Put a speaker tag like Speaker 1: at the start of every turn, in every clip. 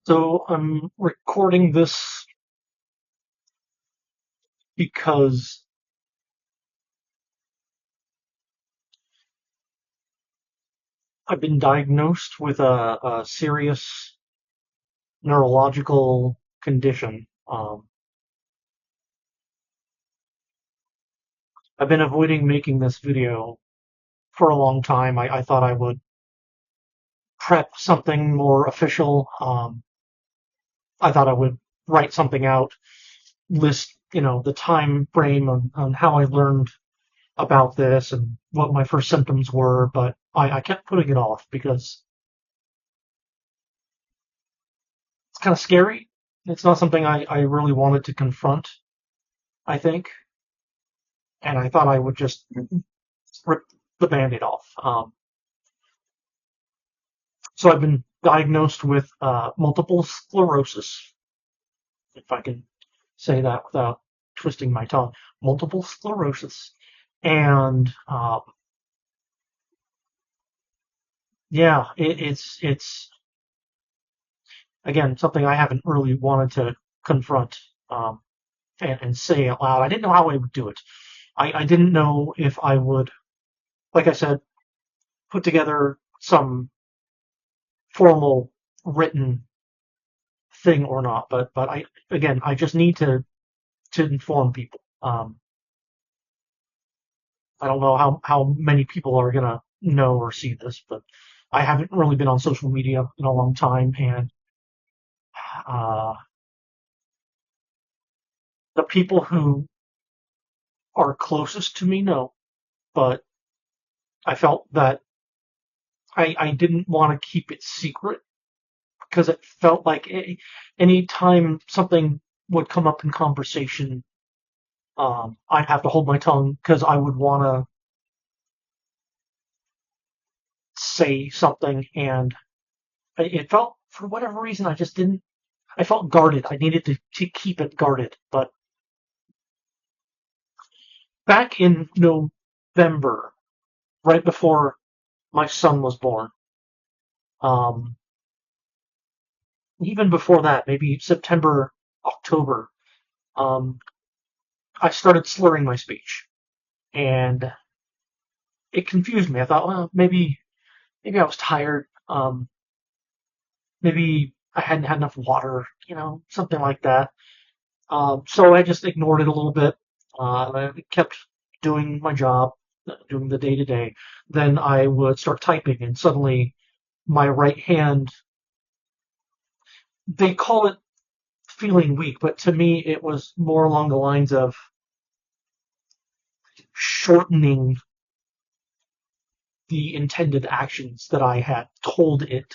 Speaker 1: So I'm recording this because I've been diagnosed with a serious neurological condition. I've been avoiding making this video for a long time. I thought I would prep something more official. I thought I would write something out, list, the time frame on how I learned about this and what my first symptoms were, but I kept putting it off because it's kind of scary. It's not something I really wanted to confront, I think. And I thought I would just rip the band-aid off. So I've been diagnosed with multiple sclerosis, if I can say that without twisting my tongue. Multiple sclerosis. And yeah, it's again something I haven't really wanted to confront and say out loud. I didn't know how I would do it. I didn't know if I would, like I said, put together some formal written thing or not. But I just need to inform people. I don't know how many people are gonna know or see this, but I haven't really been on social media in a long time, and uh, the people who are closest to me know. But I felt that I didn't want to keep it secret because it felt like any time something would come up in conversation, I'd have to hold my tongue because I would want to say something, and it felt, for whatever reason, I just didn't. I felt guarded. I needed to keep it guarded. But back in November, right before my son was born, um, even before that, maybe September, October, um, I started slurring my speech, and it confused me. I thought, well, maybe I was tired. Maybe I hadn't had enough water, something like that. So I just ignored it a little bit. I kept doing my job, doing the day to day. Then I would start typing, and suddenly my right hand, they call it feeling weak, but to me it was more along the lines of shortening the intended actions that I had told it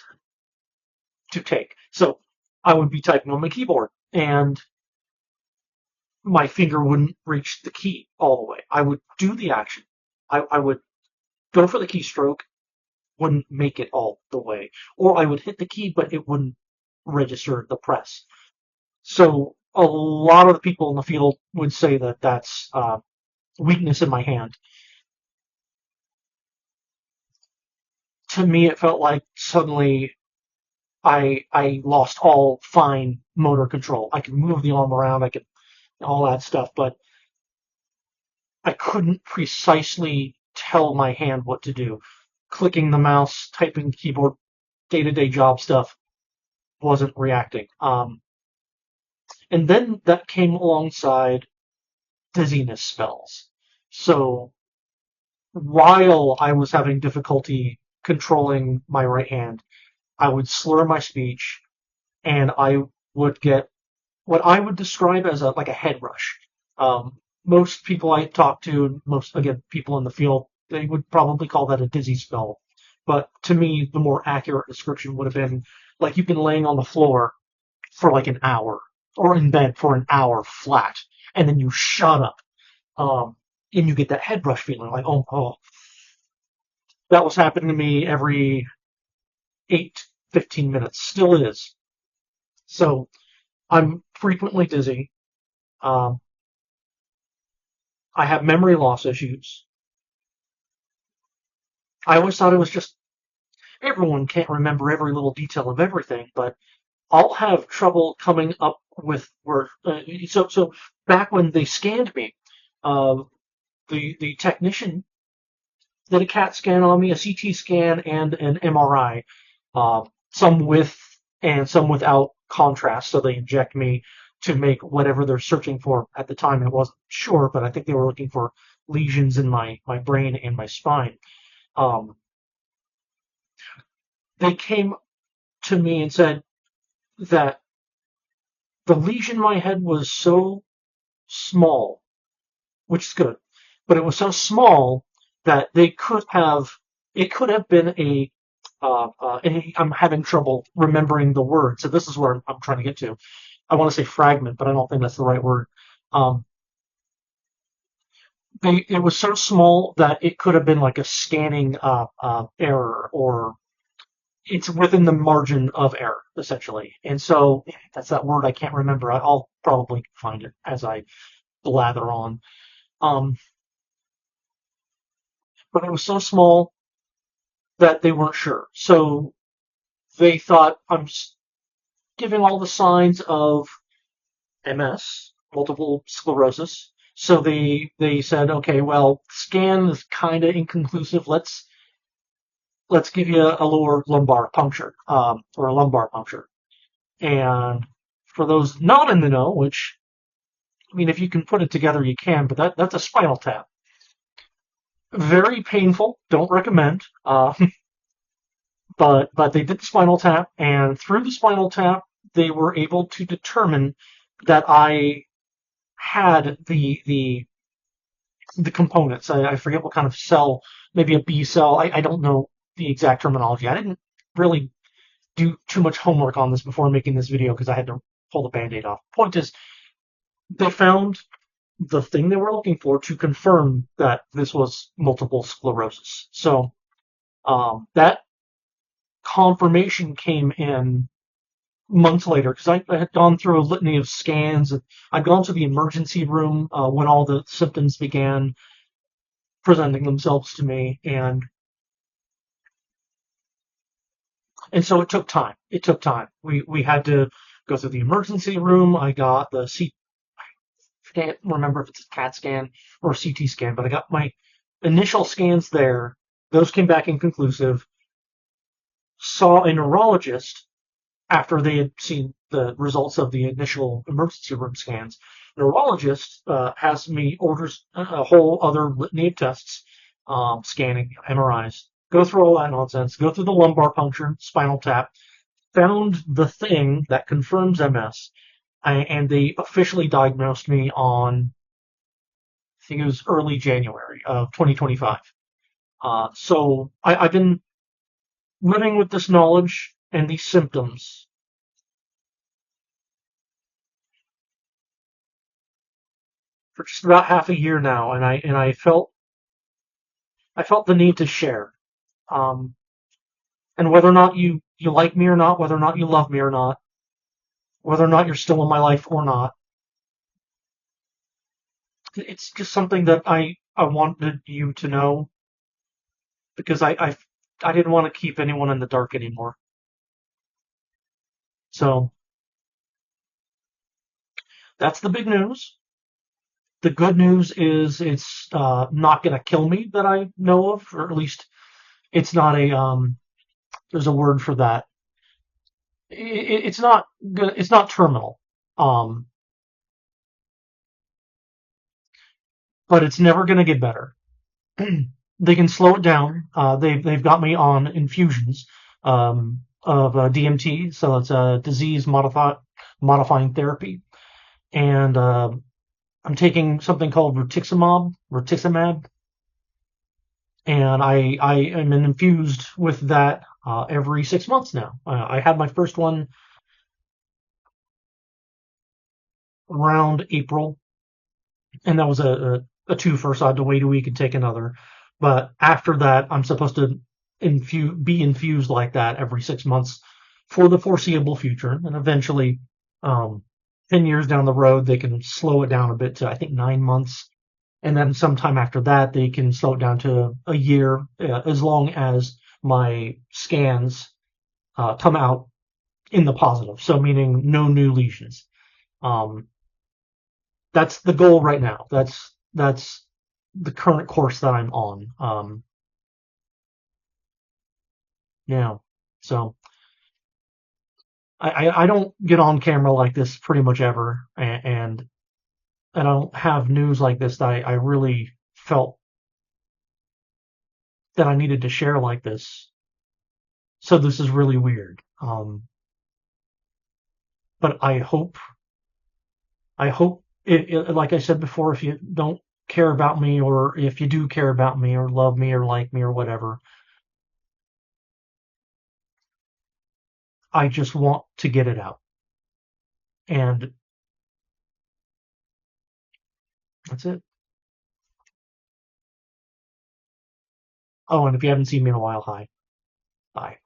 Speaker 1: to take. So I would be typing on my keyboard, and my finger wouldn't reach the key all the way. I would do the action. I would go for the keystroke, wouldn't make it all the way. Or I would hit the key, but it wouldn't register the press. So a lot of the people in the field would say that that's weakness in my hand. To me, it felt like suddenly I lost all fine motor control. I could move the arm around, I could all that stuff, but I couldn't precisely tell my hand what to do. Clicking the mouse, typing the keyboard, day-to-day job stuff wasn't reacting. And then that came alongside dizziness spells. So while I was having difficulty controlling my right hand, I would slur my speech, and I would get what I would describe as like a head rush. Most people I talk to, most again people in the field, they would probably call that a dizzy spell. But to me, the more accurate description would have been like you've been laying on the floor for like an hour, or in bed for an hour flat, and then you shut up, um, and you get that head rush feeling like, oh, that was happening to me every 8-15 minutes, still is. So I'm frequently dizzy. Um, I have memory loss issues. I always thought it was just everyone can't remember every little detail of everything, but I'll have trouble coming up with where. So back when they scanned me, uh, the technician did a CAT scan on me, a CT scan, and an MRI, some with and some without contrast. So they inject me to make whatever they're searching for. At the time, it wasn't sure, but I think they were looking for lesions in my brain and my spine. Um, they came to me and said that the lesion in my head was so small, which is good, but it was so small that it could have been and I'm having trouble remembering the word, so this is where I'm trying to get to. I want to say fragment, but I don't think that's the right word. Um, it was so small that it could have been like a scanning error, or it's within the margin of error, essentially. And so that's that word I can't remember. I'll probably find it as I blather on. Um, but it was so small that they weren't sure. So they thought I'm giving all the signs of MS, multiple sclerosis. So they said, okay, well, scan is kind of inconclusive. Let's give you a lower lumbar puncture, or a lumbar puncture. And for those not in the know, which I mean, if you can put it together, you can, but that's a spinal tap. Very painful. Don't recommend. But they did the spinal tap, and through the spinal tap, they were able to determine that I had the components. I forget what kind of cell, maybe a B cell. I don't know the exact terminology. I didn't really do too much homework on this before making this video because I had to pull the band-aid off. Point is, they found the thing they were looking for to confirm that this was multiple sclerosis. So that confirmation came in months later because I had gone through a litany of scans. I'd gone to the emergency room when all the symptoms began presenting themselves to me, and so it took time. It took time. We had to go through the emergency room. I got the I can't remember if it's a CAT scan or a CT scan, but I got my initial scans there. Those came back inconclusive. Saw a neurologist after they had seen the results of the initial emergency room scans. Neurologist has me orders a whole other litany of tests, scanning, MRIs, go through all that nonsense, go through the lumbar puncture, spinal tap, found the thing that confirms MS, and they officially diagnosed me on, I think it was early January of 2025. So I've been living with this knowledge and these symptoms for just about half a year now, and I felt the need to share. Um, and whether or not you like me or not, whether or not you love me or not, whether or not you're still in my life or not, it's just something that I wanted you to know because I didn't want to keep anyone in the dark anymore. So that's the big news. The good news is it's not going to kill me that I know of, or at least it's not a there's a word for that. It's not good. It's not terminal. Um, but it's never going to get better. They can slow it down. They've got me on infusions of DMT, so it's a disease modifying therapy, and I'm taking something called rituximab, and I am infused with that every 6 months now. I had my first one around April, and that was a twofer, so I had to wait a week and take another. But after that, I'm supposed to be infused like that every 6 months for the foreseeable future, and eventually, um, 10 years down the road, they can slow it down a bit to I think 9 months, and then sometime after that, they can slow it down to a year, as long as my scans come out in the positive. So meaning no new lesions. Um, that's the goal right now. That's the current course that I'm on. Yeah. So I don't get on camera like this pretty much ever, and I don't have news like this that I really felt that I needed to share like this. So this is really weird. But I hope like I said before, if you don't care about me, or if you do care about me or love me or like me or whatever, I just want to get it out. And that's it. Oh, and if you haven't seen me in a while, hi. Bye.